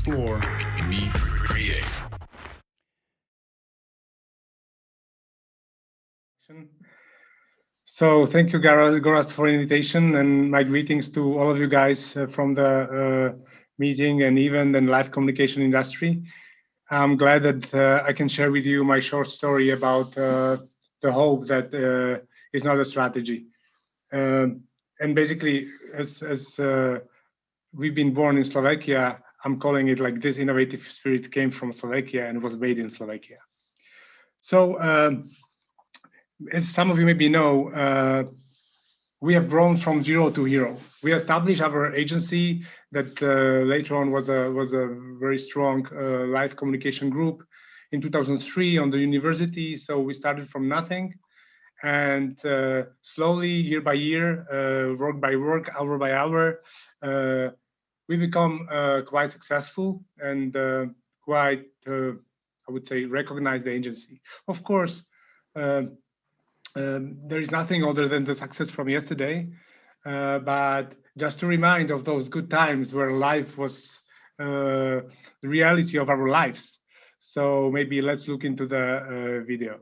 explore, meet, create. So thank you, Gorazd, for the invitation, and my greetings to all of you guys from the meeting and even the live communication industry. I'm glad that I can share with you my short story about the hope that is not a strategy. And basically, as we've been born in Slovakia, I'm calling it like this innovative spirit came from Slovakia and was made in Slovakia. So as some of you maybe know, we have grown from zero to hero. We established our agency that later on was a very strong live communication group in 2003 on the university. So we started from nothing, and slowly, year by year, work by work, hour by hour, we become quite successful and quite, I would say, recognize the agency. Of course, there is nothing other than the success from yesterday, but just to remind of those good times where life was the reality of our lives. So maybe let's look into the video.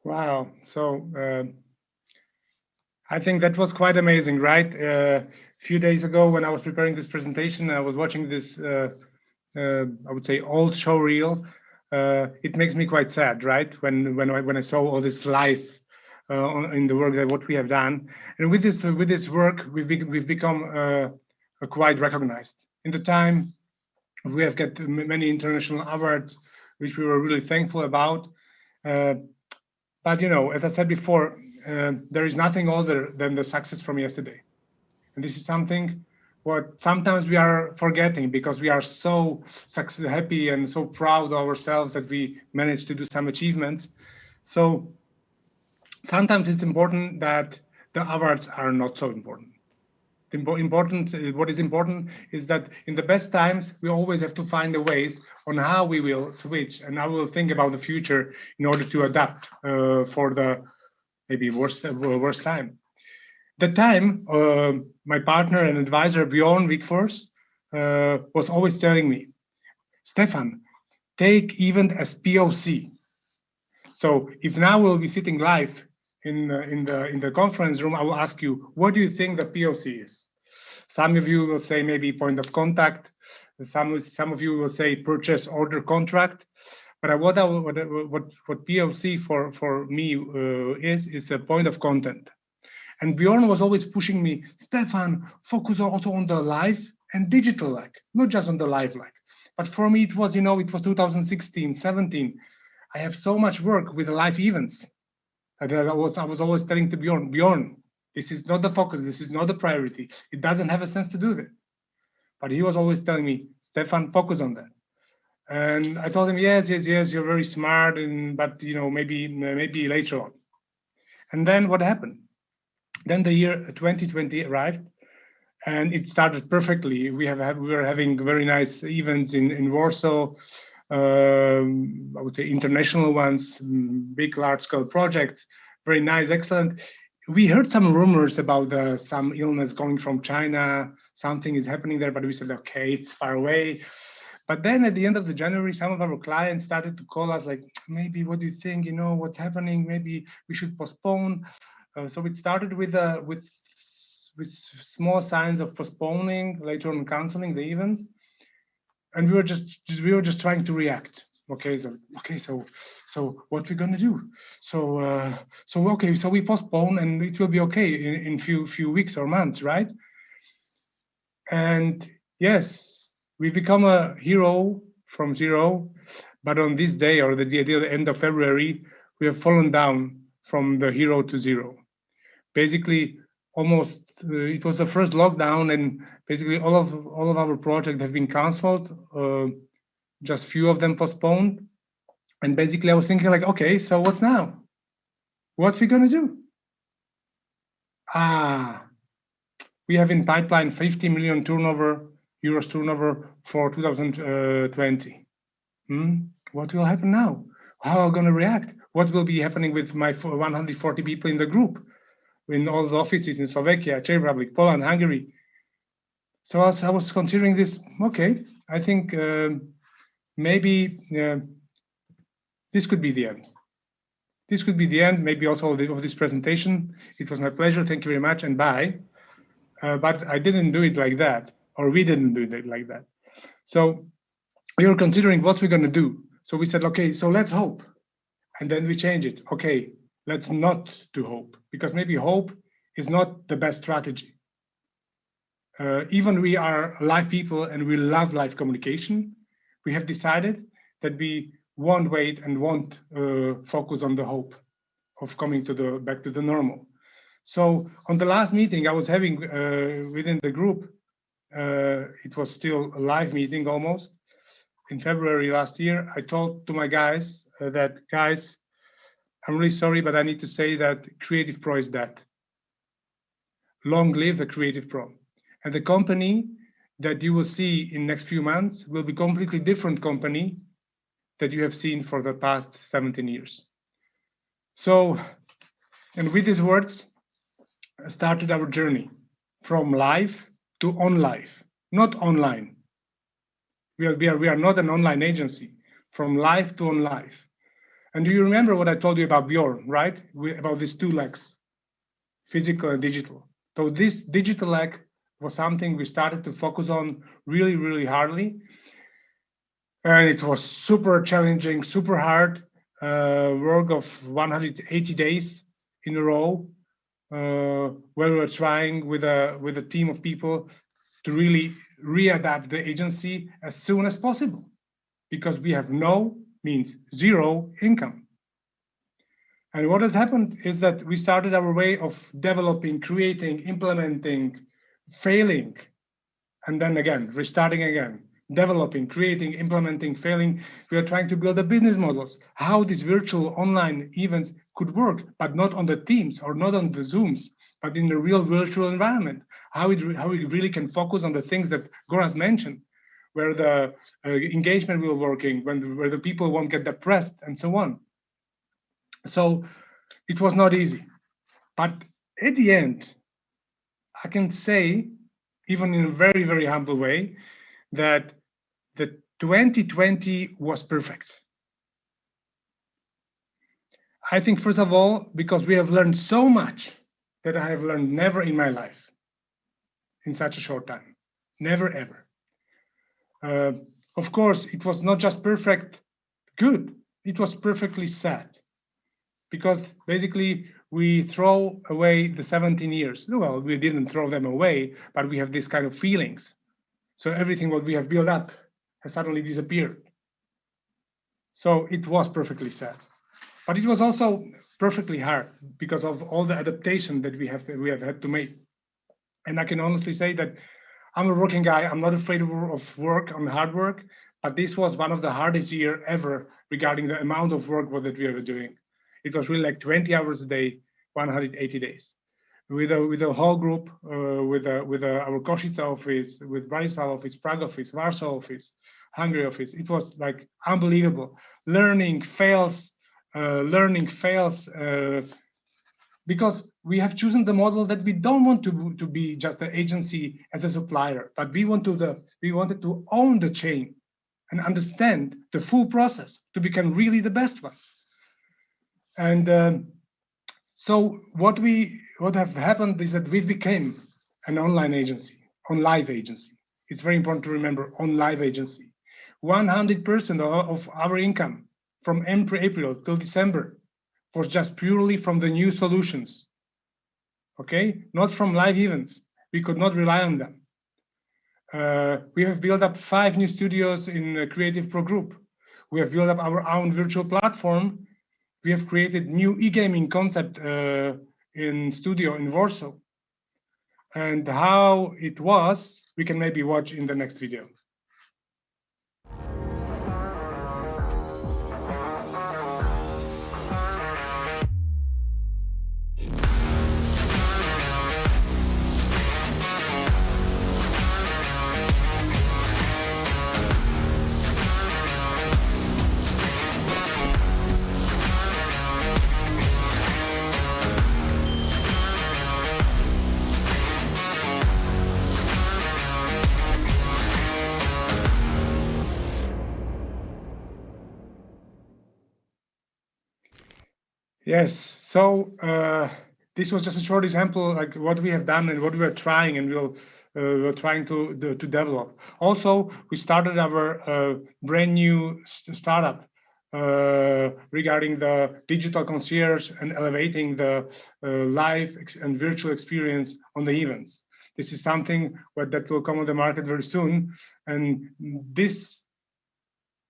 Wow. So I think that was quite amazing, right? A few days ago when I was preparing this presentation, I was watching this, I would say, old show reel. It makes me quite sad, right? When I saw all this life in the work that what we have done, and with this work, we've become quite recognized. In the time, we have got many international awards, which we were really thankful about. But you know, as I said before, there is nothing other than the success from yesterday, and this is something what sometimes we are forgetting because we are so happy and so proud of ourselves that we managed to do some achievements. So sometimes it's important that the awards are not so important. What is important is that in the best times, we always have to find the ways on how we will switch and how we will think about the future in order to adapt for the maybe worst time. The time, my partner and advisor, Bjorn Wigfors, was always telling me, Stefan, take event as POC. So if now we'll be sitting live in the conference room, I will ask you, what do you think the POC is? Some of you will say maybe point of contact. Some of you will say purchase order contract. But what POC for me is a point of content. And Bjorn was always pushing me, Stefan, focus also on the live and digital like, not just on the live like. But for me, it was, it was 2016, 17. I have so much work with the live events. I was always telling to Bjorn, this is not the focus, this is not the priority. It doesn't have a sense to do that. But he was always telling me, Stefan, focus on that. And I told him, yes, you're very smart, but maybe later on. And then what happened? Then the year 2020 arrived, and it started perfectly. We were having very nice events in Warsaw. I would say international ones, big, large-scale projects, very nice, excellent. We heard some rumors about some illness going from China. Something is happening there, but we said, okay, it's far away. But then at the end of the January, some of our clients started to call us like, maybe, what do you think? What's happening? Maybe we should postpone. So it started with small signs of postponing, later on canceling the events, and we were just trying to react. Okay, so what we're gonna do? So we postpone, and it will be okay in few weeks or months, right? And yes, we become a hero from zero, but on this day or the end of February, we have fallen down from the hero to zero. Basically, almost it was the first lockdown, and basically all of our projects have been cancelled. Just few of them postponed, and basically I was thinking like, okay, so what's now? What we gonna do? We have in pipeline 50 million euros turnover for 2020. What will happen now? How are we gonna react? What will be happening with my 140 people in the group? In all the offices in Slovakia, Czech Republic, Poland, Hungary. So I was considering this, okay, I think maybe this could be the end. This could be the end, maybe also of this presentation. It was my pleasure, thank you very much, and bye. But I didn't do it like that, or we didn't do it like that. So we were considering what we're gonna do. So we said, okay, so let's hope. And then we change it, okay, let's not do hope, because maybe hope is not the best strategy. Even we are live people and we love live communication, we have decided that we won't wait and won't focus on the hope of coming back to the normal. So on the last meeting I was having within the group, it was still a live meeting almost, in February last year, I told to my guys that, guys, I'm really sorry, but I need to say that Creative Pro is dead. Long live the Creative Pro. And the company that you will see in next few months will be completely different company that you have seen for the past 17 years. So, and with these words, started our journey from live to on live, not online. We are not an online agency, from live to on live. And do you remember what I told you about Bjorn, right? About these two legs, physical and digital. So this digital leg was something we started to focus on really, really hardly. And it was super challenging, super hard work of 180 days in a row, where we were trying with a team of people to really readapt the agency as soon as possible, because we have no means zero income. And what has happened is that we started our way of developing, creating, implementing, failing, and then again, restarting again, developing, creating, implementing, failing. We are trying to build the business models, how these virtual online events could work, but not on the Teams or not on the Zooms, but in the real virtual environment, how we really can focus on the things that Goraz mentioned, where the engagement will working, where the people won't get depressed and so on. So it was not easy, but at the end, I can say, even in a very, very humble way, that the 2020 was perfect. I think, first of all, because we have learned so much that I have learned never in my life in such a short time, never ever. Of course, it was not just perfect good, it was perfectly sad. Because basically we throw away the 17 years. Well, we didn't throw them away, but we have this kind of feelings. So everything what we have built up has suddenly disappeared. So it was perfectly sad. But it was also perfectly hard because of all the adaptation that we have had to make. And I can honestly say that I'm a working guy. I'm not afraid of work, on hard work, but this was one of the hardest year ever regarding the amount of work that we were doing. It was really like 20 hours a day, 180 days, with a whole group, with our Košice office, with Bratislava office, Prague office, Warsaw office, Hungary office. It was like unbelievable. Learning fails, because we have chosen the model that we don't want to be just an agency as a supplier, but we wanted to own the chain and understand the full process to become really the best ones. And so what have happened is that we became an online agency, on live agency. It's very important to remember, on live agency. 100% of our income from April till December was just purely from the new solutions, okay? Not from live events. We could not rely on them. We have built up 5 new studios in Creative Pro Group. We have built up our own virtual platform. We have created new e-gaming concept in studio in Warsaw. And how it was, we can maybe watch in the next video. Yes, so this was just a short example, like what we have done and what we are trying, and we're trying to develop. Also, we started our brand new startup regarding the digital concierge and elevating the live and virtual experience on the events. This is something that will come on the market very soon, and this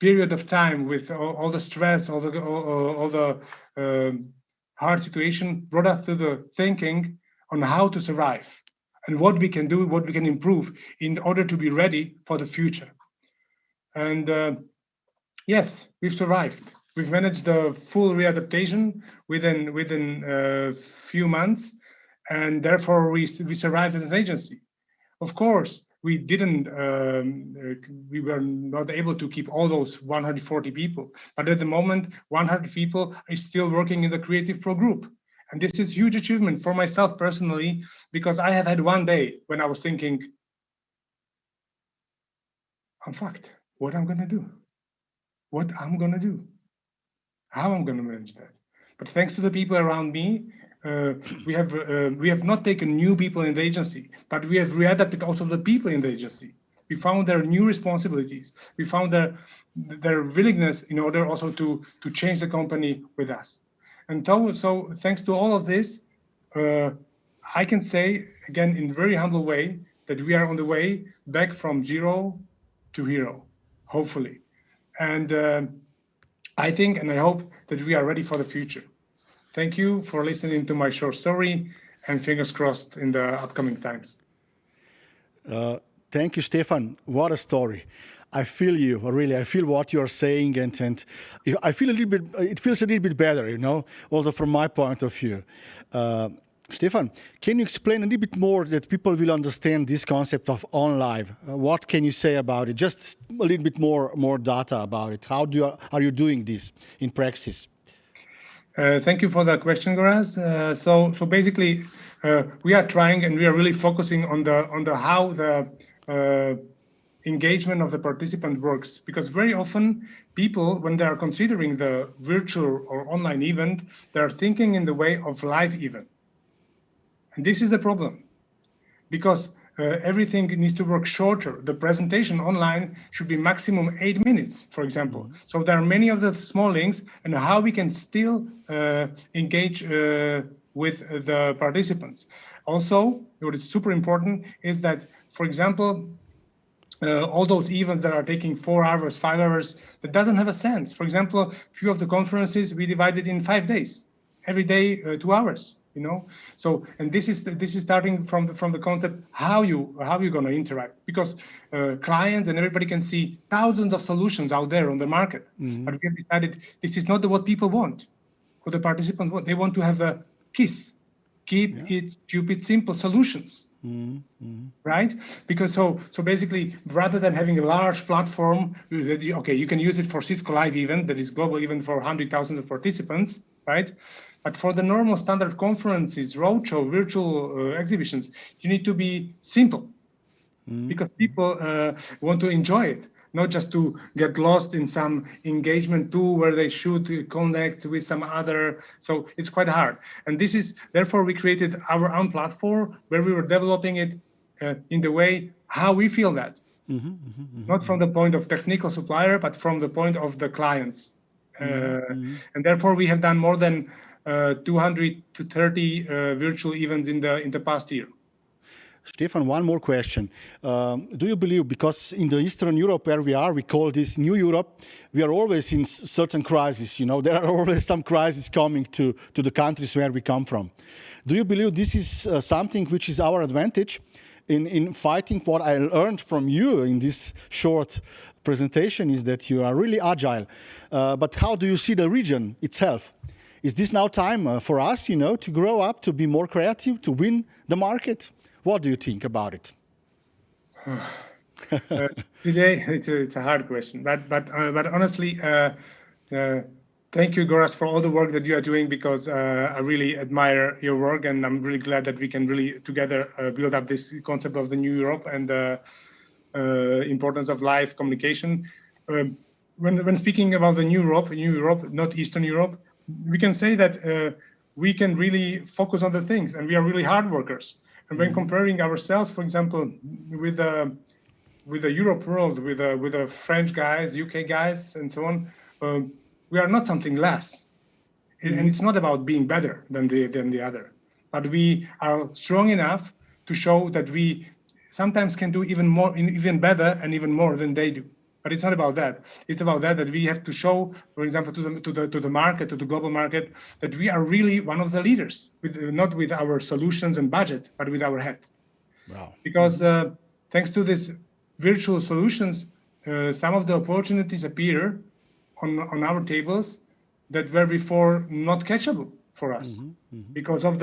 period of time with all the stress, all the hard situation brought us to the thinking on how to survive and what we can do, what we can improve in order to be ready for the future. And yes, we've survived. We've managed the full readaptation within a few months, and therefore we survived as an agency. Of course, we were not able to keep all those 140 people, but at the moment, 100 people are still working in the Creative Pro Group. And this is a huge achievement for myself personally, because I have had one day when I was thinking, I'm fucked. What I'm gonna do? What I'm gonna do? How I'm gonna manage that? But thanks to the people around me, we have not taken new people in the agency, but we have readapted also the people in the agency. We found their new responsibilities. We found their willingness in order also to change the company with us. And so thanks to all of this, I can say again in a very humble way that we are on the way back from zero to hero, hopefully. And I think and I hope that we are ready for the future. Thank you for listening to my short story, and fingers crossed in the upcoming times. Thank you, Stefan. What a story. I feel you, really. I feel what you're saying, and I feel it feels a little bit better, also from my point of view. Stefan, can you explain a little bit more that people will understand this concept of on live? What can you say about it? Just a little bit more data about it. How are you doing this in practice? Thank you for that question, Goraz. So basically, we are trying and we are really focusing on the how the engagement of the participant works, because very often people, when they are considering the virtual or online event, they are thinking in the way of live event, and this is the problem, because everything needs to work shorter. The presentation online should be maximum 8 minutes, for example. So there are many of the small links, and how we can still engage with the participants. Also, what is super important is that, for example, all those events that are taking 4 hours, 5 hours, that doesn't have a sense. For example, few of the conferences we divided in 5 days, every day 2 hours. So, and this is starting from the concept how you're going to interact, because clients and everybody can see thousands of solutions out there on the market, but we have decided this is not what people want, what the participants want. They want to have a KISS, keep it stupid simple solutions. Right? Because so basically, rather than having a large platform that you can use it for Cisco Live event, that is global event for 100,000 of participants, right? But for the normal standard conferences, roadshow, virtual exhibitions, you need to be simple, because people want to enjoy it, not just to get lost in some engagement tool where they should connect with some other. So it's quite hard. And this is, therefore, we created our own platform where we were developing it in the way how we feel that. Not from the point of technical supplier, but from the point of the clients. And therefore, we have done more than 230 virtual events in the past year. Stefan, one more question. Do you believe, because in the Eastern Europe where we call this New Europe, we are always in certain crises, there are always some crises coming to the countries where we come from. Do you believe this is something which is our advantage in fighting? What I learned from you in this short presentation is that you are really agile. But how do you see the region itself? Is this now time for us, to grow up, to be more creative, to win the market? What do you think about it? Today, it's a hard question, but honestly, thank you, Goras, for all the work that you are doing, because I really admire your work, and I'm really glad that we can really together build up this concept of the New Europe and the importance of live communication. When speaking about the New Europe, not Eastern Europe, we can say that we can really focus on the things, and we are really hard workers. And when comparing ourselves, for example, with the Europe world, with the French guys, UK guys, and so on, we are not something less. And it's not about being better than the other, but we are strong enough to show that we sometimes can do even more, even better, and even more than they do. But it's not about that. It's about that we have to show, for example, to the market, to the global market, that we are really one of the leaders, not with our solutions and budget, but with our head. Wow. Because thanks to these virtual solutions, some of the opportunities appear on our tables that were before not catchable for us, because of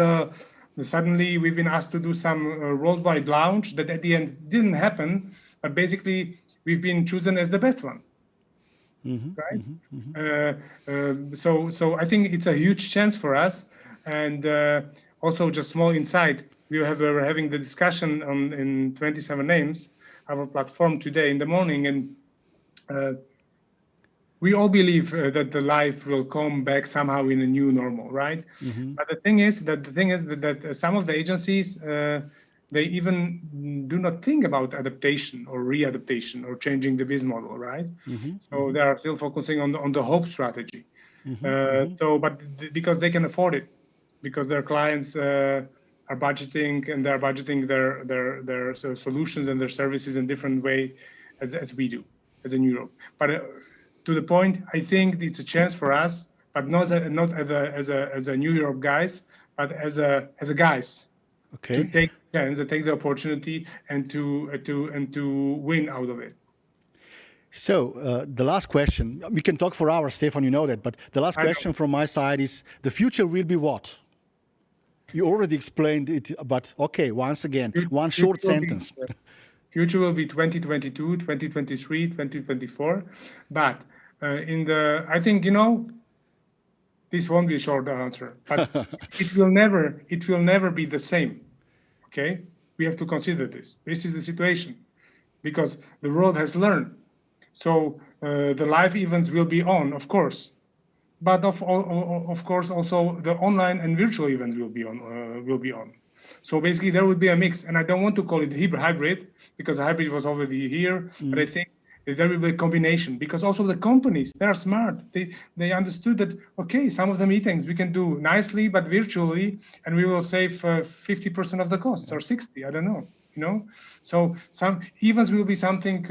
suddenly we've been asked to do some worldwide launch that at the end didn't happen, but basically we've been chosen as the best one, right? So I think it's a huge chance for us. And also, just small insight, we're having the discussion in 27 names, our platform today in the morning, and we all believe that the life will come back somehow in a new normal, right? But the thing is that some of the agencies, they even do not think about adaptation or readaptation or changing the business model, right? So they are still focusing on the hope strategy. Because they can afford it, because their clients are budgeting, and they're budgeting their solutions and their services in different way as we do as in Europe. But to the point, I think it's a chance for us, but not as a New Europe guys, but as a guys. Okay. To take the chance, to take the opportunity, and to win out of it. So the last question, we can talk for hours, Stefan, you know that, but the last question from my side is, the future will be what? You already explained it, but okay, once again, one short sentence. Future will be 2022, 2023, 2024, but I think, this won't be a short answer, but it will never be the same. Okay, we have to consider this. This is the situation, because the world has learned. So the live events will be on, of course, but of course also the online and virtual events will be on. So basically, there would be a mix, and I don't want to call it hybrid because hybrid was already here. But I think there will be a combination because also the companies, they are smart. They understood that okay, some of the meetings we can do nicely but virtually, and we will save 50% of the costs or 60. I don't know. So some events will be something.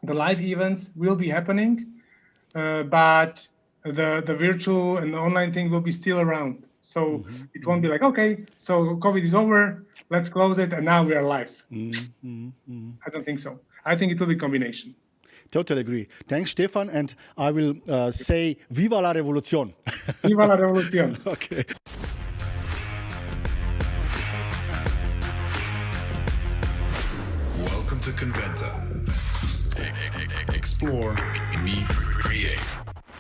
The live events will be happening, but the virtual and the online thing will be still around. So it won't be like, okay, so COVID is over, let's close it, and now we are live. I don't think so. I think it will be a combination. Totally agree. Thanks, Stefan. And I will say, Viva la Revolution. Viva la Revolution. Okay. Welcome to Conventa. Explore, meet, create.